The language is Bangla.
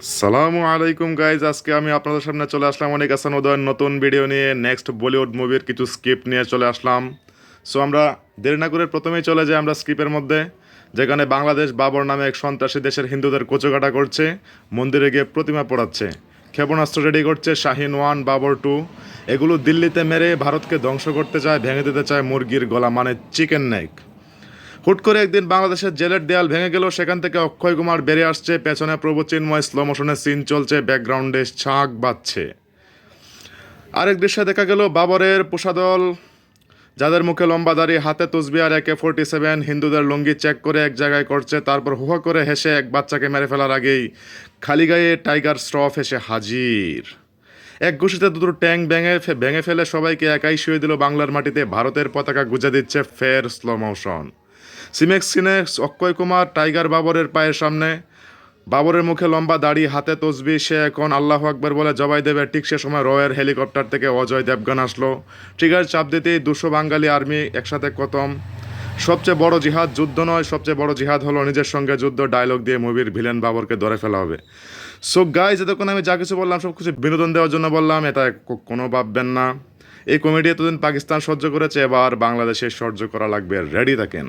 সালামু আলাইকুম গাইজ, আজকে আমি আপনাদের সামনে চলে আসলাম অনেক আসান উদয়ের নতুন ভিডিও নিয়ে। নেক্সট বলিউড মুভির কিছু স্ক্রিপ্ট নিয়ে চলে আসলাম। সো আমরা দেরি না করে প্রথমেই চলে যাই আমরা স্ক্রিপ্টের মধ্যে, যেখানে বাংলাদেশ বাবর নামে এক সন্ত্রাসী দেশের হিন্দুদের কোচকাটা করছে, মন্দিরে গিয়ে প্রতিমা পোড়াচ্ছে, ক্ষেপণাস্ত্র রেডি করছে শাহিন 1, বাবর 2। এগুলো দিল্লিতে মেরে ভারতকে ধ্বংস করতে চায়, ভেঙে দিতে চায় মুরগির গলা, মানে চিকেন নেক। হুট করে একদিন বাংলাদেশের জেলের দেয়াল ভেঙে গেল, সেখান থেকে অক্ষয় কুমার বেরিয়ে আসছে, পেছনে প্রভু চিন্ময় স্লো মোশনে সিন চলছে, ব্যাকগ্রাউন্ডে ছাগ বাজছে। আরেক দৃশ্যে দেখা গেল বাবরের পোষাদল, যাদের মুখে লম্বা দাড়ি, হাতে তসবি আর AK-47, হিন্দুদের লুঙ্গি চেক করে এক জায়গায় করছে, তারপর হুহা করে হেসে এক বাচ্চাকে মেরে ফেলার আগেই খালি গায়ে টাইগার শ্রফ এসে হাজির। এক ঘুষিতে দুটো ট্যাঙ্ক ভেঙে ফেলে সবাইকে একাই শুয়ে দিল বাংলার মাটিতে। ভারতের পতাকা গুজে দিচ্ছে ফের স্লো মোশন। সিমেক্স সিনে অক্ষয় কুমার টাইগার বাবরের পায়ের সামনে, বাবরের মুখে লম্বা দাড়ি, হাতে তসবি, সে এখন আল্লাহু আকবার বলে জবাই দেবে। ঠিক সে সময় রয়ের হেলিকপ্টার থেকে অজয় দেবগান আসলো। ট্রিগার চাপ দিতেই 200 বাঙালি আর্মি একসাথে খতম। সবচেয়ে বড় জিহাদ যুদ্ধ নয়, সবচেয়ে বড় জিহাদ হলো নিজের সঙ্গে যুদ্ধ। ডায়লগ দিয়ে মুভির ভিলেন বাবরকে ধরে ফেলা হবে। সো গাইজ, এতক্ষণ আমি যা কিছু বললাম সব কিছু বিনোদন দেওয়ার জন্য বললাম, এটা কোনো ভাববেন না। এই কমেডি এতদিন পাকিস্তান সহ্য করেছে, এবার বাংলাদেশে সহ্য করা লাগবে, রেডি থাকেন।